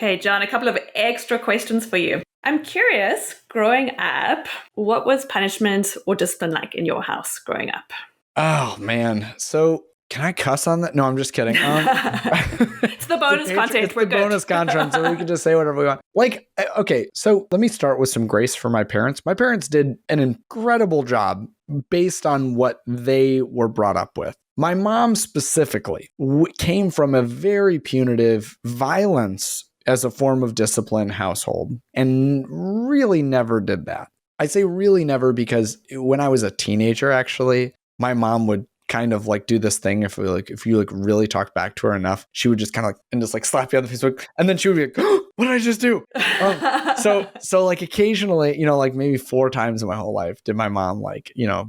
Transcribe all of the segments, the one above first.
Okay, John, a couple of extra questions for you. I'm curious, growing up, what was punishment or discipline like in your house growing up? Oh, man. So can I cuss on that? No, I'm just kidding. It's the bonus content. It's We're the good. bonus content, so we can just say whatever we want. Okay, so let me start with some grace for my parents. My parents did an incredible job based on what they were brought up with. My mom specifically came from a very punitive violence as a form of discipline household and really never did that. I say really never because when I was a teenager, actually, my mom would kind of like do this thing. If you really talked back to her enough, she would just kind of and just slap you on the face, and then she would be like, oh, "What did I just do?" So like occasionally, like maybe 4 times in my whole life did my mom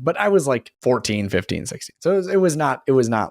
but I was like 14, 15, 16. So it was not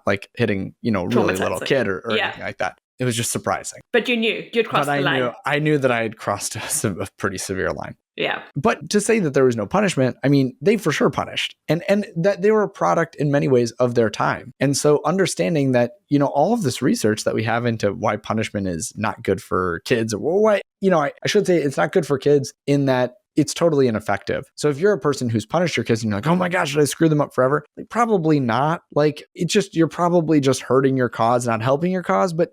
like hitting, really little kid or anything like that. It was just surprising. But you knew you'd crossed the line. I knew that I had crossed a pretty severe line. Yeah. But to say that there was no punishment, I mean, they for sure punished and that they were a product in many ways of their time. And so understanding that, all of this research that we have into why punishment is not good for kids or why, I should say it's not good for kids in that it's totally ineffective. So if you're a person who's punished your kids and you're like, oh my gosh, should I screw them up forever? Like, probably not. Like, you're probably just hurting your cause, not helping your cause. But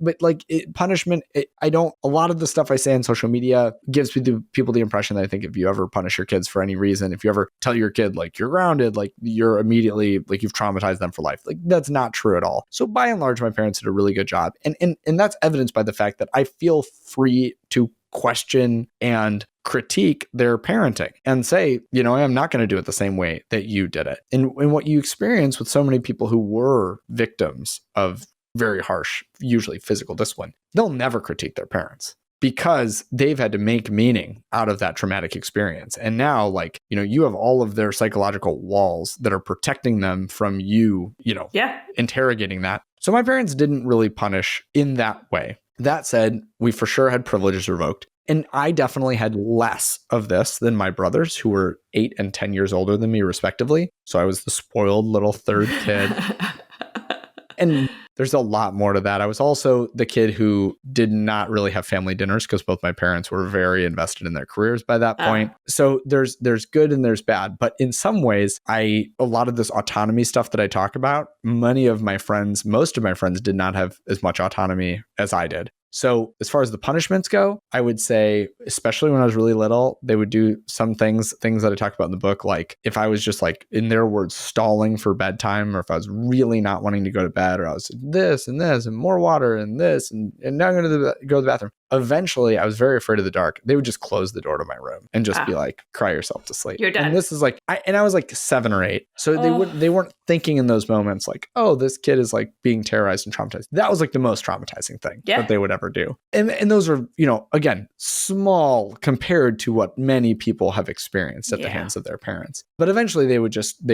punishment, a lot of the stuff I say on social media gives people the impression that I think if you ever punish your kids for any reason, if you ever tell your kid like you're grounded, like you're immediately like you've traumatized them for life. Like that's not true at all. So by and large, my parents did a really good job. And that's evidenced by the fact that I feel free to question and critique their parenting and say, I'm not going to do it the same way that you did it. And what you experience with so many people who were victims of very harsh, usually physical discipline, they'll never critique their parents because they've had to make meaning out of that traumatic experience. And now, you have all of their psychological walls that are protecting them from you, interrogating that. So my parents didn't really punish in that way. That said, we for sure had privileges revoked. And I definitely had less of this than my brothers, who were 8 and 10 years older than me, respectively. So I was the spoiled little third kid. And there's a lot more to that. I was also the kid who did not really have family dinners because both my parents were very invested in their careers by that point. So there's good and there's bad. But in some ways, a lot of this autonomy stuff that I talk about, most of my friends did not have as much autonomy as I did. So as far as the punishments go, I would say, especially when I was really little, they would do some things that I talk about in the book. Like if I was just like, in their words, stalling for bedtime, or if I was really not wanting to go to bed, or I was this and more water and this, and now I'm going to go to the bathroom. Eventually, I was very afraid of the dark. They would just close the door to my room and just be like, cry yourself to sleep. You're done. And this is like, I was like 7 or 8. So they weren't thinking in those moments like, oh, this kid is like being terrorized and traumatized. That was like the most traumatizing thing that they would ever do. And those are, again, small compared to what many people have experienced at the hands of their parents. But eventually they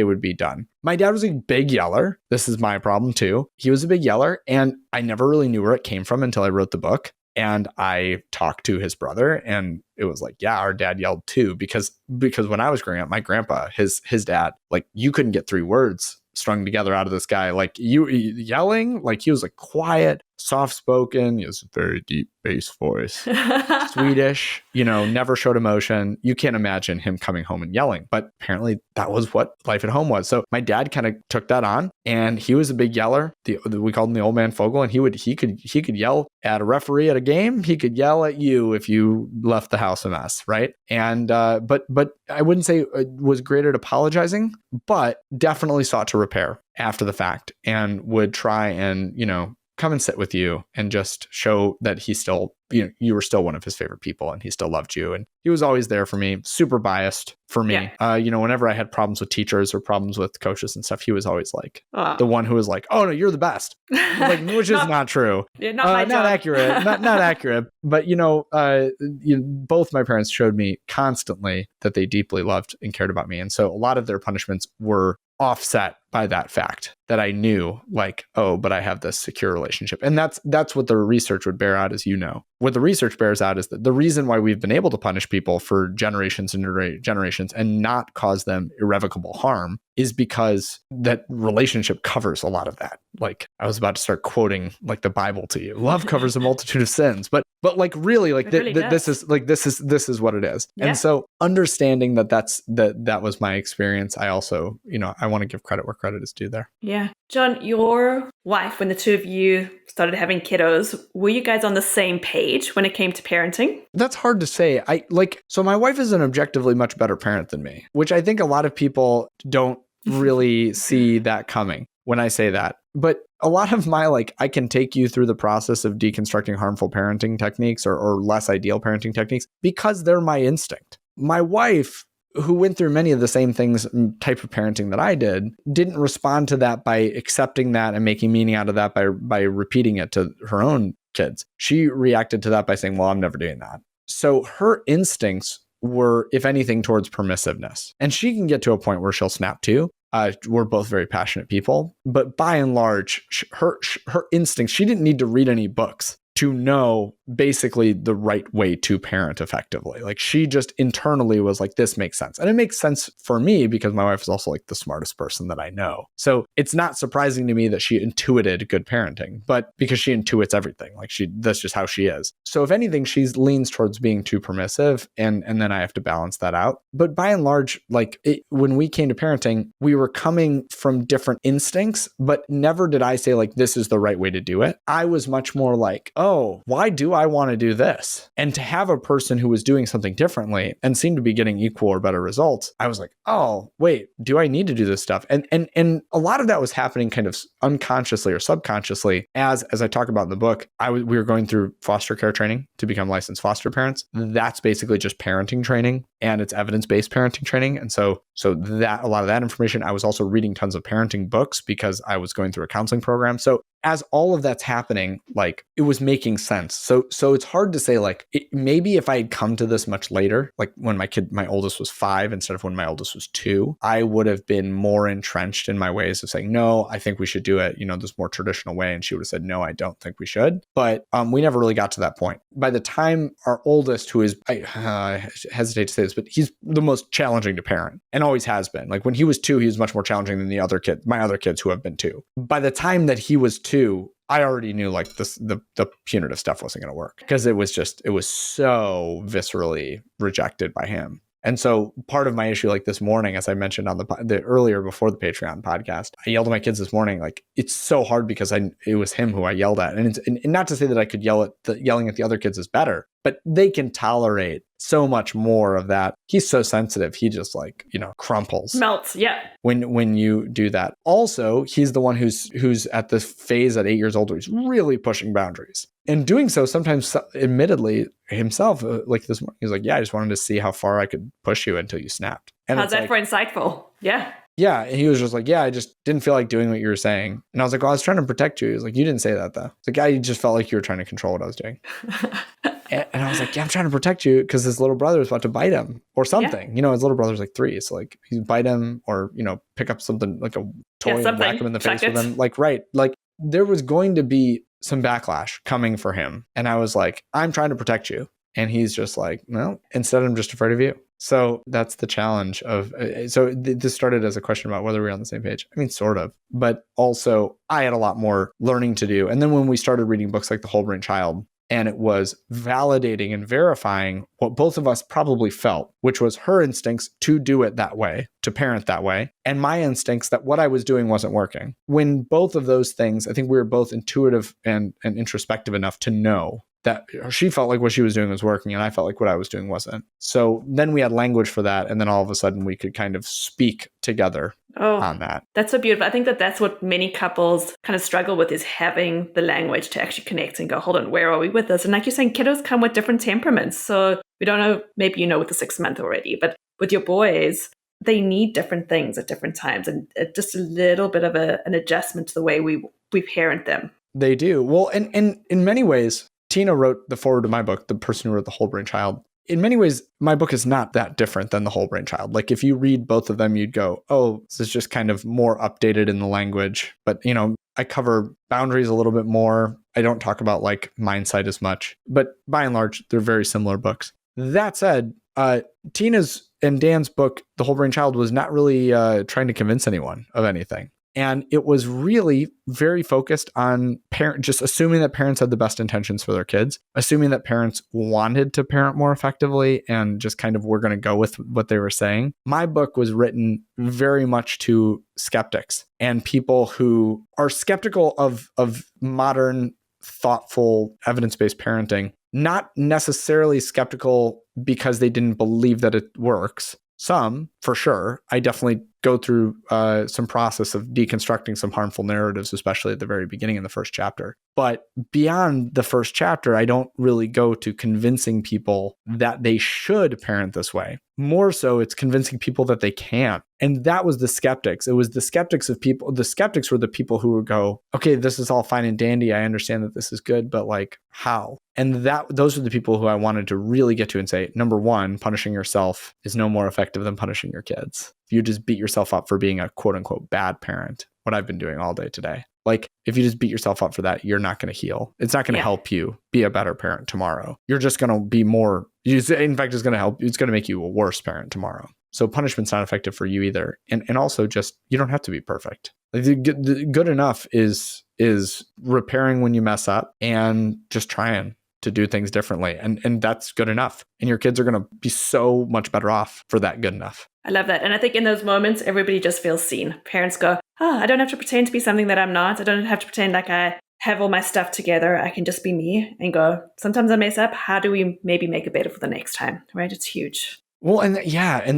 would be done. My dad was a big yeller. This is my problem too. He was a big yeller, and I never really knew where it came from until I wrote the book. And I talked to his brother, and it was like, yeah, our dad yelled too, because when I was growing up, my grandpa, his dad, like you couldn't get 3 words strung together out of this guy. Like you yelling, like he was like quiet, soft spoken. He has a very deep bass voice, Swedish, never showed emotion. You can't imagine him coming home and yelling, but apparently that was what life at home was. So my dad kind of took that on, and he was a big yeller. We called him the old man Fogel, and he could yell at a referee at a game. He could yell at you if you left the house a mess, right? And but I wouldn't say it was great at apologizing, but definitely sought to repair after the fact, and would try and come and sit with you and just show that he still, you were still one of his favorite people, and he still loved you. And he was always there for me, super biased for me. Yeah. Whenever I had problems with teachers or problems with coaches and stuff, he was always like the one who was like, oh no, you're the best. Like, which is not true. Not accurate. not accurate. But, both my parents showed me constantly that they deeply loved and cared about me. And so a lot of their punishments were offset by that fact that I knew, like, oh, but I have this secure relationship. And that's what the research would bear out, as what the research bears out is that the reason why we've been able to punish people for generations and generations and not cause them irrevocable harm is because that relationship covers a lot of that. Like I was about to start quoting like the Bible to you. Love covers a multitude of sins, but like really like this is what it is. Yeah. And so understanding that was my experience. I also, I want to give credit where credit is due there. Yeah. Jon, your wife, when the two of you started having kiddos, were you guys on the same page when it came to parenting? That's hard to say. So my wife is an objectively much better parent than me, which I think a lot of people don't really see that coming when I say that. But a lot of my, I can take you through the process of deconstructing harmful parenting techniques or less ideal parenting techniques because they're my instinct. My wife, who went through many of the same things, type of parenting that I did, didn't respond to that by accepting that and making meaning out of that by repeating it to her own kids. She reacted to that by saying, well, I'm never doing that. So her instincts were, if anything, towards permissiveness. And she can get to a point where she'll snap too. We're both very passionate people, but by and large, her instincts, she didn't need to read any books to know basically the right way to parent effectively. Like she just internally was like, this makes sense. And it makes sense for me because my wife is also like the smartest person that I know. So it's not surprising to me that she intuited good parenting, but because she intuits everything, that's just how she is. So if anything, she leans towards being too permissive and then I have to balance that out. But by and large, when we came to parenting, we were coming from different instincts, but never did I say this is the right way to do it. I was much more like, oh, why do I want to do this? And to have a person who was doing something differently and seemed to be getting equal or better results, I was like, oh, wait, do I need to do this stuff? And a lot of that was happening kind of unconsciously or subconsciously as I talk about in the book. We were going through foster care training to become licensed foster parents. That's basically just parenting training and it's evidence-based parenting training. And so that a lot of that information, I was also reading tons of parenting books because I was going through a counseling program. So as all of that's happening, it was making sense. So it's hard to say, maybe if I had come to this much later, when my oldest was 5 instead of when my oldest was 2, I would have been more entrenched in my ways of saying, no, I think we should do it, this more traditional way. And she would have said, no, I don't think we should. But we never really got to that point. By the time our oldest, who is, I hesitate to say this, but he's the most challenging to parent and always has been. When he was 2, he was much more challenging than my other kids who have been 2. By the time that he was 2, I already knew the punitive stuff wasn't going to work because it was so viscerally rejected by him. And so part of my issue, this morning, as I mentioned on the earlier before the Patreon podcast, I yelled at my kids this morning. It's so hard because it was him who I yelled at, and not to say that I could yelling at the other kids is better, but they can tolerate so much more of that. He's so sensitive. He just crumples, melts. Yeah. When you do that. Also, he's the one who's at this phase at 8 years old where he's really pushing boundaries and doing so sometimes admittedly himself. This morning, he's like, yeah, I just wanted to see how far I could push you until you snapped. And how's that for insightful? Yeah. Yeah. And he was just like, yeah, I just didn't feel like doing what you were saying. And I was like, well, I was trying to protect you. He was like, you didn't say that though. It's like, I just felt like you were trying to control what I was doing. And I was like, yeah, I'm trying to protect you because his little brother is about to bite him or something. Yeah. His little brother's 3. So he bite him or, pick up something like a toy and whack him in the face with him. Right. There was going to be some backlash coming for him. And I was like, I'm trying to protect you. And he's just like, well, instead I'm just afraid of you. So that's the challenge of, this started as a question about whether we're on the same page. I mean, sort of, but also I had a lot more learning to do. And then when we started reading books like The Whole Brain Child, and it was validating and verifying what both of us probably felt, which was her instincts to do it that way, to parent that way, and my instincts that what I was doing wasn't working. When both of those things, I think we were both intuitive and introspective enough to know that she felt like what she was doing was working and I felt like what I was doing wasn't. So then we had language for that. And then all of a sudden we could kind of speak together on that. That's so beautiful. I think that's what many couples kind of struggle with, is having the language to actually connect and go, hold on, where are we with this? And like you're saying, kiddos come with different temperaments. So we don't know, maybe with the 6th month already, but with your boys, they need different things at different times, and just a little bit of an adjustment to the way we parent them. They do. Well, and in many ways, Tina wrote the foreword to my book, the person who wrote The Whole Brain Child. In many ways, my book is not that different than The Whole Brain Child. If you read both of them, you'd go, oh, this is just kind of more updated in the language. But, I cover boundaries a little bit more. I don't talk about like mindset as much, but by and large, they're very similar books. That said, Tina's and Dan's book, The Whole Brain Child, was not really trying to convince anyone of anything. And it was really very focused on just assuming that parents had the best intentions for their kids, assuming that parents wanted to parent more effectively and just kind of were going to go with what they were saying. My book was written very much to skeptics and people who are skeptical of modern, thoughtful, evidence-based parenting, not necessarily skeptical because they didn't believe that it works. Some, for sure. I definitely go through some process of deconstructing some harmful narratives, especially at the very beginning in the first chapter. But beyond the first chapter, I don't really go to convincing people that they should parent this way. More so, it's convincing people that they can't. And that was the skeptics. It was the skeptics of people. The skeptics were the people who would go, okay, this is all fine and dandy. I understand that this is good, but like how? And those are the people who I wanted to really get to and say, number one, punishing yourself is no more effective than punishing your kids. If you just beat yourself up for being a quote unquote bad parent, what I've been doing all day today. Like, if you just beat yourself up for that, you're not going to heal. It's not going to help you be a better parent tomorrow. You're just going to be more, in fact, it's going to help. It's going to make you a worse parent tomorrow. So punishment's not effective for you either. And also just, you don't have to be perfect. Like, the good enough is repairing when you mess up and just trying to do things differently. And that's good enough. And your kids are going to be so much better off for that good enough. I love that. And I think in those moments, everybody just feels seen. Parents go, I don't have to pretend to be something that I'm not. I don't have to pretend like I have all my stuff together. I can just be me and go, sometimes I mess up. How do we maybe make it better for the next time? Right? It's huge. Well, and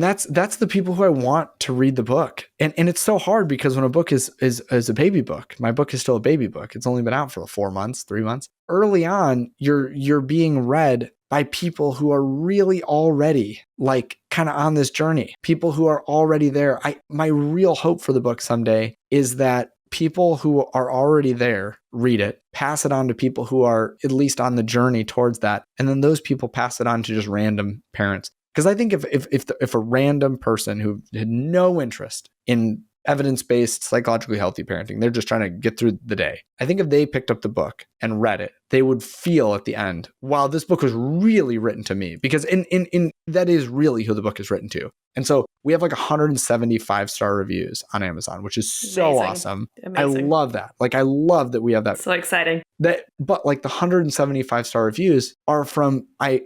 that's the people who I want to read the book. And it's so hard because when a book is a baby book, my book is still a baby book. It's only been out for 4 months, 3 months. Early on, you're being read by people who are really already like kind of on this journey, people who are already there. My real hope for the book someday is that people who are already there read it, pass it on to people who are at least on the journey towards that. And then those people pass it on to just random parents. Because I think if a random person who had no interest in evidence-based, psychologically healthy parenting, they're just trying to get through the day. I think if they picked up the book and read it, they would feel at the end, wow, this book was really written to me. Because in that is really who the book is written to. And so we have like 175-star reviews on Amazon, which is so awesome. Amazing. I love that. Like, I love that we have that. So exciting. But like the 175-star reviews are from, I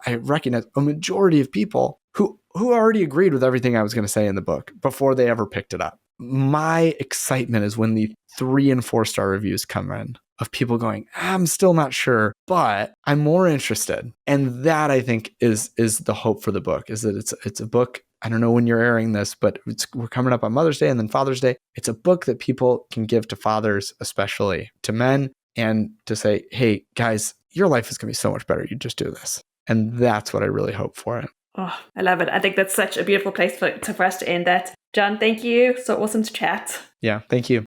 recognize a majority of people who already agreed with everything I was going to say in the book before they ever picked it up. My excitement is when the 3 and 4-star reviews come in of people going, I'm still not sure, but I'm more interested. And that, I think, is the hope for the book, is that it's a book. I don't know when you're airing this, but we're coming up on Mother's Day and then Father's Day. It's a book that people can give to fathers, especially to men, and to say, hey, guys, your life is going to be so much better. You just do this. And that's what I really hope for it. Oh, I love it. I think that's such a beautiful place for us to end that. Jon, thank you. So awesome to chat. Yeah, thank you.